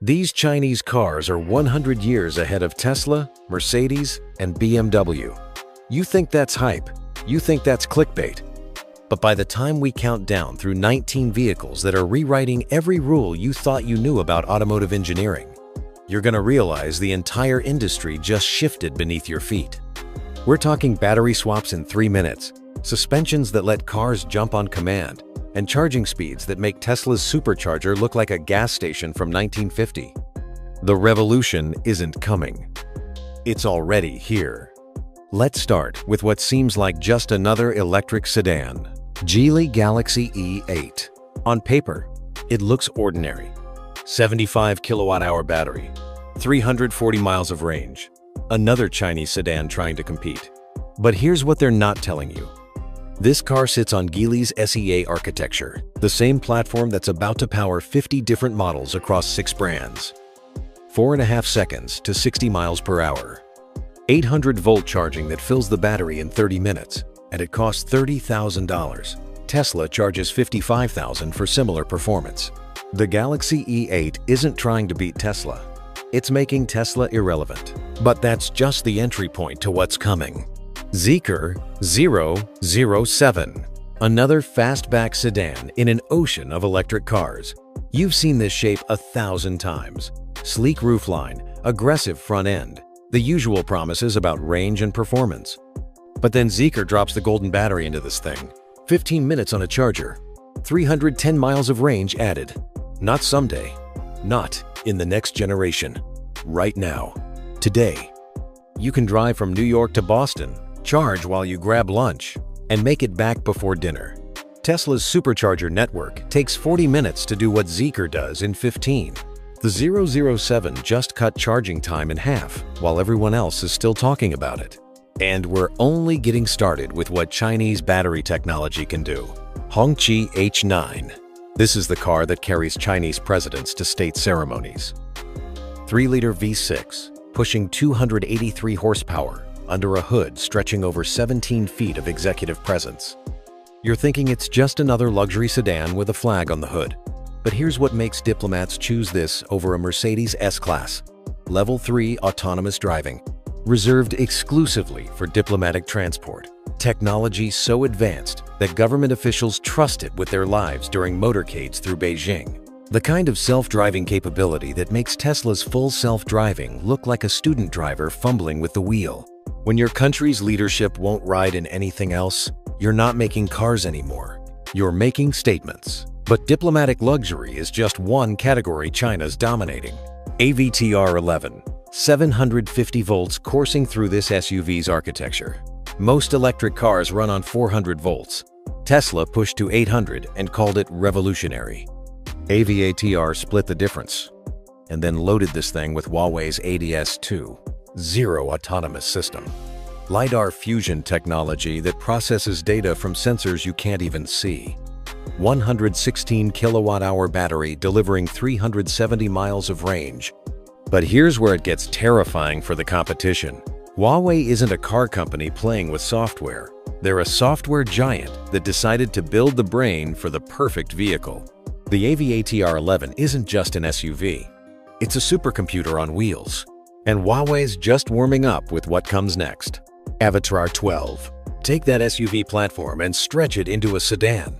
These Chinese cars are 100 years ahead of Tesla, Mercedes, and BMW. You think that's hype? You think that's clickbait? But by the time we count down through 19 vehicles that are rewriting every rule you thought you knew about automotive engineering, you're gonna realize the entire industry just shifted beneath your feet. We're talking battery swaps in 3 minutes, suspensions that let cars jump on command, and charging speeds that make Tesla's supercharger look like a gas station from 1950. The revolution isn't coming. It's already here. Let's start with what seems like just another electric sedan, Geely Galaxy E8. On paper, it looks ordinary. 75 kilowatt-hour battery, 340 miles of range. Another Chinese sedan trying to compete. But here's what they're not telling you. This car sits on Geely's SEA architecture, the same platform that's about to power 50 different models across 6 brands. 4.5 seconds to 60 miles per hour. 800-volt charging that fills the battery in 30 minutes, and it costs $30,000. Tesla charges $55,000 for similar performance. The Galaxy E8 isn't trying to beat Tesla. It's making Tesla irrelevant. But that's just the entry point to what's coming. ZEEKR 007, another fastback sedan in an ocean of electric cars. You've seen this shape 1,000 times. Sleek roofline, aggressive front end, the usual promises about range and performance. But then ZEEKR drops the golden battery into this thing. 15 minutes on a charger, 310 miles of range added. Not someday, not in the next generation, right now, today. You can drive from New York to Boston, charge while you grab lunch, and make it back before dinner. Tesla's supercharger network takes 40 minutes to do what ZEEKR does in 15. The 007 just cut charging time in half, while everyone else is still talking about it. And we're only getting started with what Chinese battery technology can do. Hongqi H9. This is the car that carries Chinese presidents to state ceremonies. 3-liter V6, pushing 283 horsepower, under a hood stretching over 17 feet of executive presence. You're thinking it's just another luxury sedan with a flag on the hood. But here's what makes diplomats choose this over a Mercedes S-Class. Level 3 autonomous driving, reserved exclusively for diplomatic transport. Technology so advanced that government officials trust it with their lives during motorcades through Beijing. The kind of self-driving capability that makes Tesla's full self-driving look like a student driver fumbling with the wheel. When your country's leadership won't ride in anything else, you're not making cars anymore. You're making statements. But diplomatic luxury is just one category China's dominating. AVTR 11, 750 volts coursing through this SUV's architecture. Most electric cars run on 400 volts. Tesla pushed to 800 and called it revolutionary. AVTR split the difference, and then loaded this thing with Huawei's ADS-2. Zero autonomous system. LiDAR fusion technology that processes data from sensors you can't even see. 116 kilowatt-hour battery delivering 370 miles of range. But here's where it gets terrifying for the competition. Huawei isn't a car company playing with software. They're a software giant that decided to build the brain for the perfect vehicle. The AVTR 11 isn't just an SUV. It's a supercomputer on wheels. And Huawei's just warming up with what comes next. Avatar 12. Take that SUV platform and stretch it into a sedan.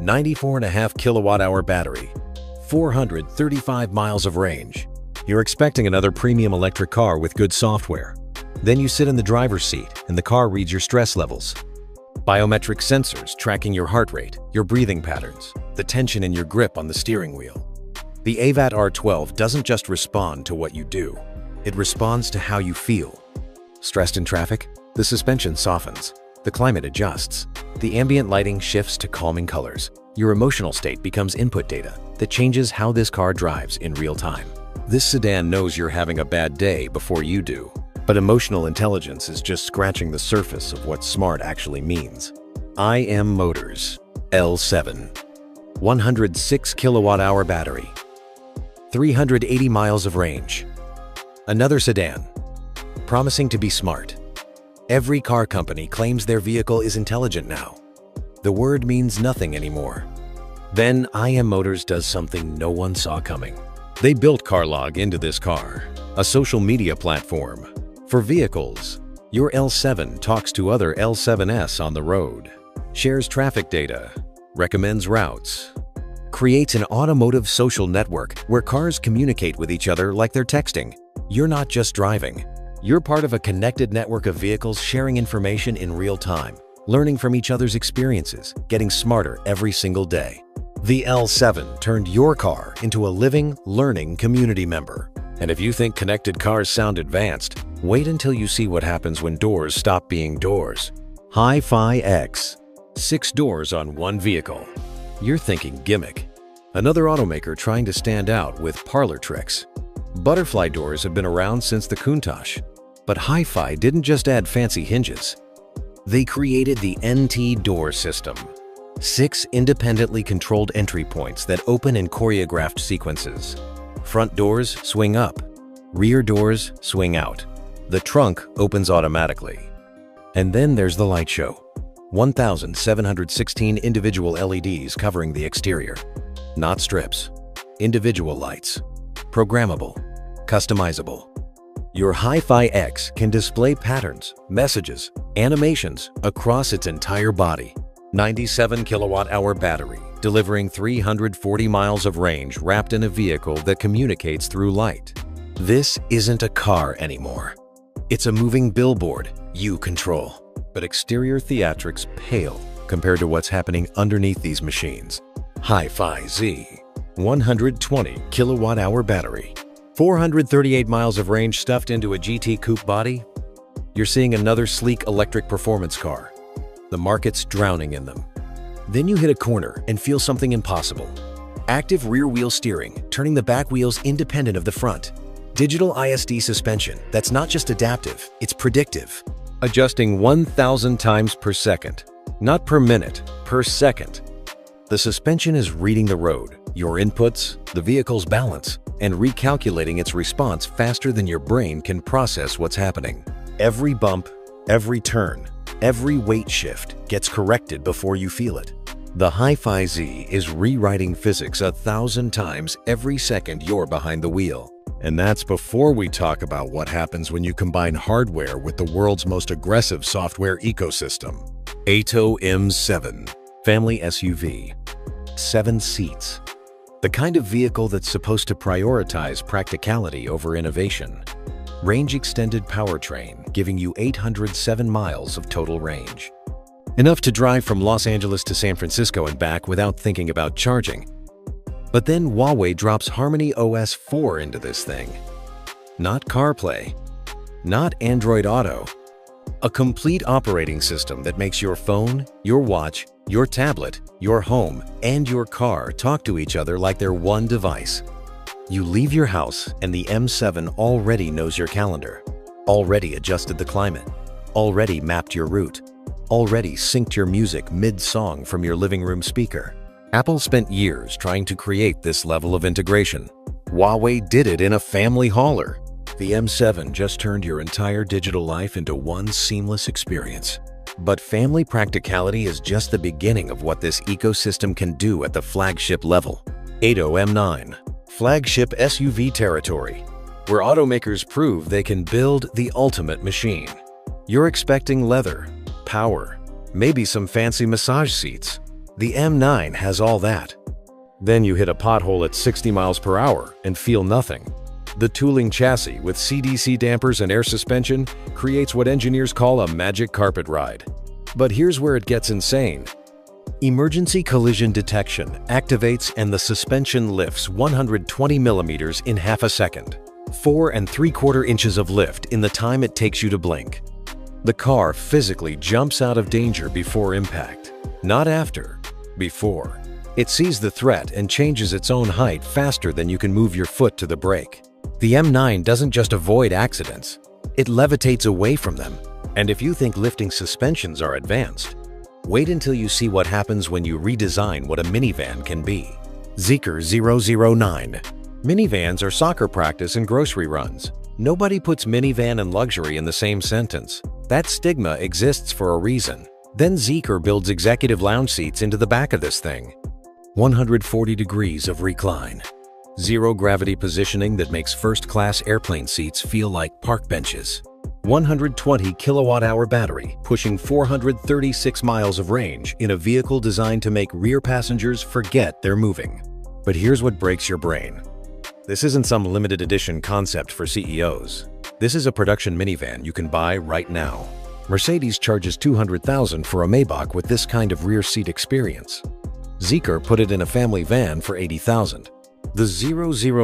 94.5 kilowatt-hour battery, 435 miles of range. You're expecting another premium electric car with good software. Then you sit in the driver's seat and the car reads your stress levels. Biometric sensors tracking your heart rate, your breathing patterns, the tension in your grip on the steering wheel. The Avatar 12 doesn't just respond to what you do. It responds to how you feel. Stressed in traffic? The suspension softens. The climate adjusts. The ambient lighting shifts to calming colors. Your emotional state becomes input data that changes how this car drives in real time. This sedan knows you're having a bad day before you do. But emotional intelligence is just scratching the surface of what smart actually means. IM Motors L7. 106 kilowatt-hour battery. 380 miles of range. Another sedan, promising to be smart. Every car company claims their vehicle is intelligent now. The word means nothing anymore. Then IM Motors does something no one saw coming. They built CarLog into this car, a social media platform. For vehicles, your L7 talks to other L7s on the road, shares traffic data, recommends routes, creates an automotive social network where cars communicate with each other like they're texting. You're not just driving. You're part of a connected network of vehicles sharing information in real time, learning from each other's experiences, getting smarter every single day. The L7 turned your car into a living, learning community member. And if you think connected cars sound advanced, wait until you see what happens when doors stop being doors. Hi-Fi X. 6 doors on one vehicle. You're thinking gimmick. Another automaker trying to stand out with parlor tricks. Butterfly doors have been around since the Countach. But Hi-Fi didn't just add fancy hinges. They created the NT door system. 6 independently controlled entry points that open in choreographed sequences. Front doors swing up. Rear doors swing out. The trunk opens automatically. And then there's the light show. 1,716 individual LEDs covering the exterior. Not strips. Individual lights. Programmable. Customizable. Your Hi-Fi X can display patterns, messages, animations across its entire body. 97 kilowatt-hour battery, delivering 340 miles of range wrapped in a vehicle that communicates through light. This isn't a car anymore. It's a moving billboard you control. But exterior theatrics pale compared to what's happening underneath these machines. Hi-Fi Z, 120 kilowatt-hour battery. 438 miles of range stuffed into a GT coupe body? You're seeing another sleek electric performance car. The market's drowning in them. Then you hit a corner and feel something impossible. Active rear-wheel steering, turning the back wheels independent of the front. Digital ISD suspension that's not just adaptive, it's predictive. Adjusting 1,000 times per second. Not per minute, per second. The suspension is reading the road, your inputs, the vehicle's balance, and recalculating its response faster than your brain can process what's happening. Every bump, every turn, every weight shift gets corrected before you feel it. The Hi-Fi Z is rewriting physics 1,000 times every second you're behind the wheel. And that's before we talk about what happens when you combine hardware with the world's most aggressive software ecosystem. Atto M7, family SUV. 7 seats. The kind of vehicle that's supposed to prioritize practicality over innovation. Range extended powertrain, giving you 807 miles of total range. Enough to drive from Los Angeles to San Francisco and back without thinking about charging. But then Huawei drops Harmony OS 4 into this thing. Not CarPlay, not Android Auto. A complete operating system that makes your phone, your watch, your tablet, your home, and your car talk to each other like they're one device. You leave your house and the M7 already knows your calendar, already adjusted the climate, already mapped your route, already synced your music mid-song from your living room speaker. Apple spent years trying to create this level of integration. Huawei did it in a family hauler. The M7 just turned your entire digital life into one seamless experience. But family practicality is just the beginning of what this ecosystem can do at the flagship level. Atto M9, flagship SUV territory, where automakers prove they can build the ultimate machine. You're expecting leather, power, maybe some fancy massage seats. The M9 has all that. Then you hit a pothole at 60 miles per hour and feel nothing. The tooling chassis with CDC dampers and air suspension creates what engineers call a magic carpet ride. But here's where it gets insane. Emergency collision detection activates and the suspension lifts 120 millimeters in half a second. 4 3/4 inches of lift in the time it takes you to blink. The car physically jumps out of danger before impact, not after. Before. It sees the threat and changes its own height faster than you can move your foot to the brake. The M9 doesn't just avoid accidents, it levitates away from them. And if you think lifting suspensions are advanced, wait until you see what happens when you redesign what a minivan can be. ZEEKR 009. Minivans are soccer practice and grocery runs. Nobody puts minivan and luxury in the same sentence. That stigma exists for a reason. Then ZEEKR builds executive lounge seats into the back of this thing. 140 degrees of recline. zero-gravity positioning that makes first-class airplane seats feel like park benches. 120 kilowatt-hour battery, pushing 436 miles of range in a vehicle designed to make rear passengers forget they're moving. But here's what breaks your brain. This isn't some limited edition concept for CEOs. This is a production minivan you can buy right now. Mercedes charges $200,000 for a Maybach with this kind of rear seat experience. ZEEKR put it in a family van for $80,000. The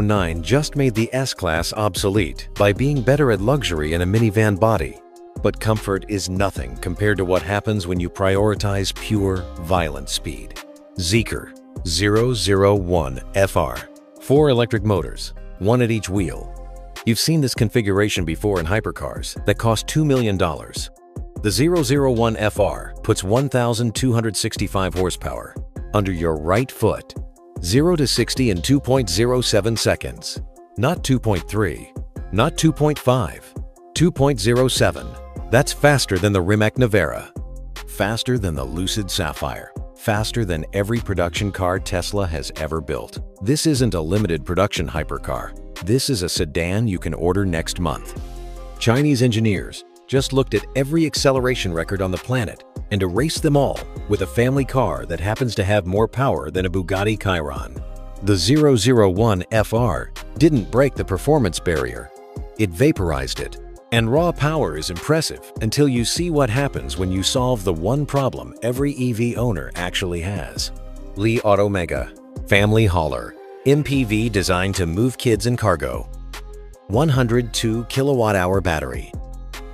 009 just made the S-Class obsolete by being better at luxury in a minivan body. But comfort is nothing compared to what happens when you prioritize pure, violent speed. ZEEKR 001 FR. 4 electric motors, 1 at each wheel. You've seen this configuration before in hypercars that cost $2 million. The 001 FR puts 1,265 horsepower under your right foot. 0 to 60 in 2.07 seconds. Not 2.3, not 2.5, 2.07. That's faster than the Rimac Navara. Faster than the Lucid Sapphire. Faster than every production car Tesla has ever built. This isn't a limited production hypercar. This is a sedan you can order next month. Chinese engineers just looked at every acceleration record on the planet and erased them all with a family car that happens to have more power than a Bugatti Chiron. The 001 FR didn't break the performance barrier. It vaporized it. And raw power is impressive until you see what happens when you solve the one problem every EV owner actually has. Li Auto Mega Family Hauler MPV designed to move kids and cargo. 102 kilowatt-hour battery,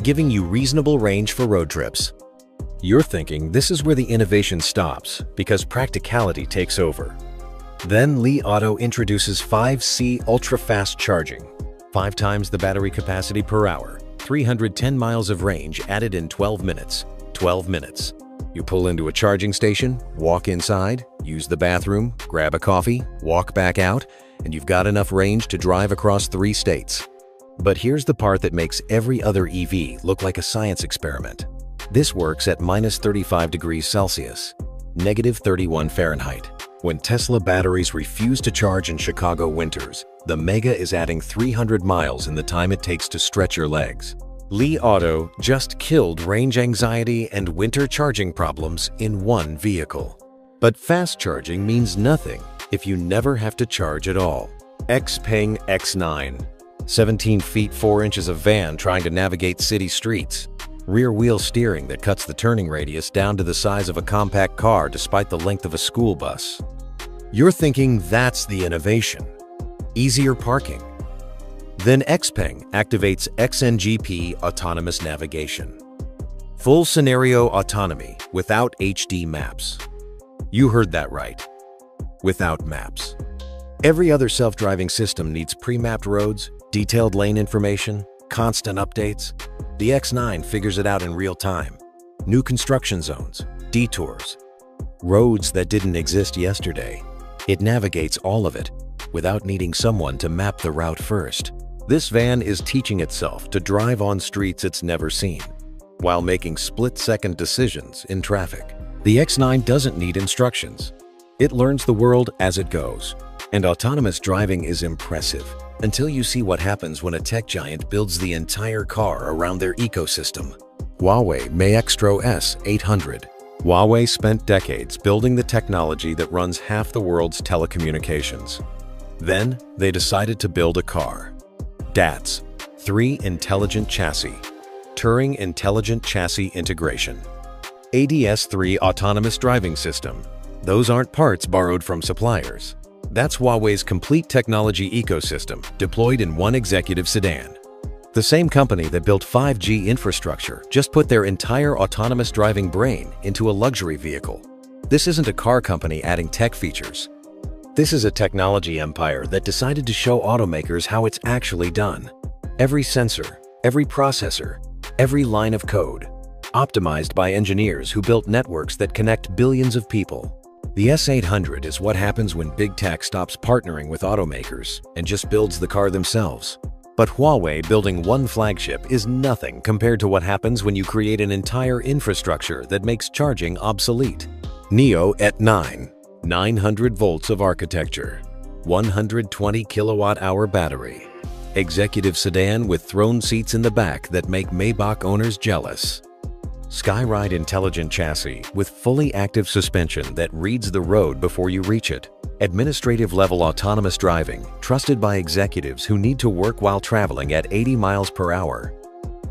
giving you reasonable range for road trips. You're thinking this is where the innovation stops because practicality takes over. Then Li Auto introduces 5C ultra-fast charging, 5 times the battery capacity per hour. 310 miles of range added in 12 minutes. 12 minutes. You pull into a charging station, walk inside, use the bathroom, grab a coffee, walk back out, and you've got enough range to drive across 3 states. But here's the part that makes every other EV look like a science experiment. This works at minus 35 degrees Celsius, negative 31 Fahrenheit. When Tesla batteries refuse to charge in Chicago winters, the Mega is adding 300 miles in the time it takes to stretch your legs. Li Auto just killed range anxiety and winter charging problems in one vehicle. But fast charging means nothing if you never have to charge at all. XPeng X9. 17 feet 4 inches of van trying to navigate city streets. Rear wheel steering that cuts the turning radius down to the size of a compact car despite the length of a school bus. You're thinking that's the innovation. Easier parking. Then XPeng activates XNGP autonomous navigation. Full scenario autonomy without HD maps. You heard that right. Without maps. Every other self-driving system needs pre-mapped roads, detailed lane information, constant updates. The X9 figures it out in real time. New construction zones, detours, roads that didn't exist yesterday. It navigates all of it without needing someone to map the route first. This van is teaching itself to drive on streets it's never seen, while making split-second decisions in traffic. The X9 doesn't need instructions. It learns the world as it goes. And autonomous driving is impressive until you see what happens when a tech giant builds the entire car around their ecosystem. Huawei Maestro S800. Huawei spent decades building the technology that runs half the world's telecommunications. Then, they decided to build a car. DATS, 3 Intelligent Chassis. Turing Intelligent Chassis Integration. ADS-3 Autonomous Driving System. Those aren't parts borrowed from suppliers. That's Huawei's complete technology ecosystem deployed in one executive sedan. The same company that built 5G infrastructure just put their entire autonomous driving brain into a luxury vehicle. This isn't a car company adding tech features. This is a technology empire that decided to show automakers how it's actually done. Every sensor, every processor, every line of code, optimized by engineers who built networks that connect billions of people. The S800 is what happens when big tech stops partnering with automakers and just builds the car themselves. But Huawei building one flagship is nothing compared to what happens when you create an entire infrastructure that makes charging obsolete. Neo at 900 volts of architecture, 120 kilowatt-hour battery. Executive sedan with throne seats in the back that make Maybach owners jealous. Skyride intelligent chassis with fully active suspension that reads the road before you reach it. Administrative-level autonomous driving, trusted by executives who need to work while traveling at 80 miles per hour.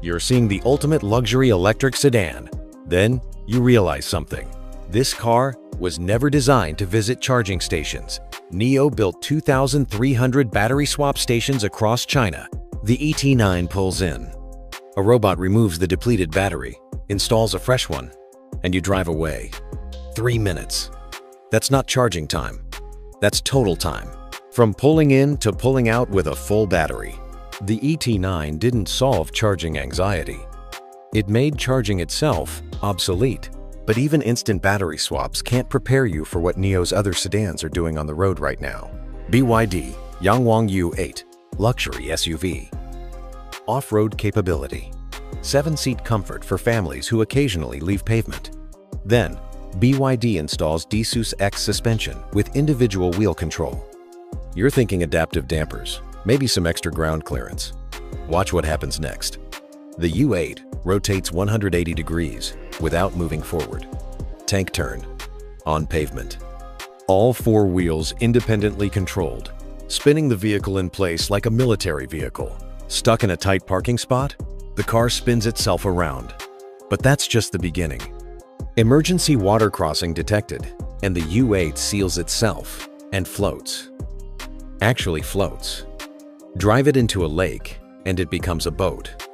You're seeing the ultimate luxury electric sedan. Then you realize something. This car was never designed to visit charging stations. NIO built 2,300 battery swap stations across China. The ET9 pulls in. A robot removes the depleted battery, installs a fresh one, and you drive away. 3 minutes. That's not charging time. That's total time. From pulling in to pulling out with a full battery. The ET9 didn't solve charging anxiety. It made charging itself obsolete. But even instant battery swaps can't prepare you for what NIO's other sedans are doing on the road right now. BYD Yangwang U8 Luxury SUV. Off-road capability. 7-seat comfort for families who occasionally leave pavement. Then, BYD installs DSUS X suspension with individual wheel control. You're thinking adaptive dampers, maybe some extra ground clearance. Watch what happens next. The U8 rotates 180 degrees without moving forward. Tank turn. On pavement. All 4 wheels independently controlled, spinning the vehicle in place like a military vehicle. Stuck in a tight parking spot? The car spins itself around. But that's just the beginning. Emergency water crossing detected, and the U8 seals itself and floats. Actually floats. Drive it into a lake, and it becomes a boat.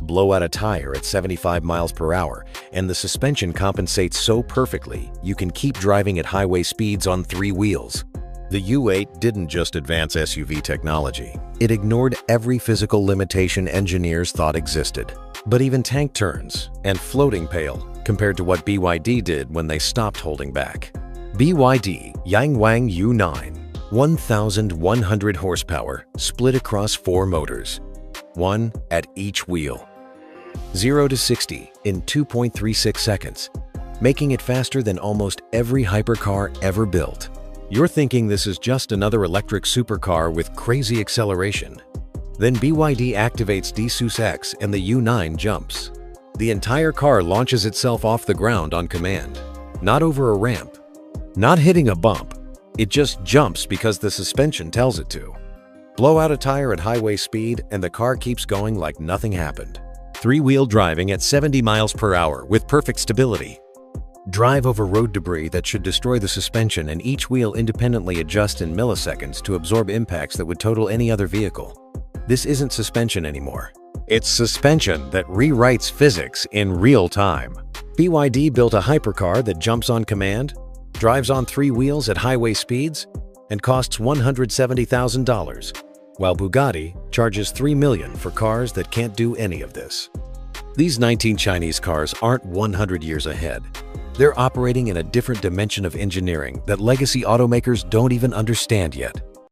Blow out a tire at 75 miles per hour, and the suspension compensates so perfectly you can keep driving at highway speeds on 3 wheels. The U8 didn't just advance SUV technology. It ignored every physical limitation engineers thought existed. But even tank turns and floating pale compared to what BYD did when they stopped holding back. BYD Yangwang U9, 1,100 horsepower split across 4 motors, 1 at each wheel. 0 to 60 in 2.36 seconds, making it faster than almost every hypercar ever built. You're thinking this is just another electric supercar with crazy acceleration. Then BYD activates DSUS X and the U9 jumps. The entire car launches itself off the ground on command, not over a ramp, not hitting a bump. It just jumps because the suspension tells it to. Blow out a tire at highway speed and the car keeps going like nothing happened. 3-wheel driving at 70 miles per hour with perfect stability. Drive over road debris that should destroy the suspension, and each wheel independently adjusts in milliseconds to absorb impacts that would total any other vehicle. This isn't suspension anymore. It's suspension that rewrites physics in real time. BYD built a hypercar that jumps on command, drives on 3 wheels at highway speeds, and costs $170,000, while Bugatti charges $3 million for cars that can't do any of this. These 19 Chinese cars aren't 100 years ahead. They're operating in a different dimension of engineering that legacy automakers don't even understand yet.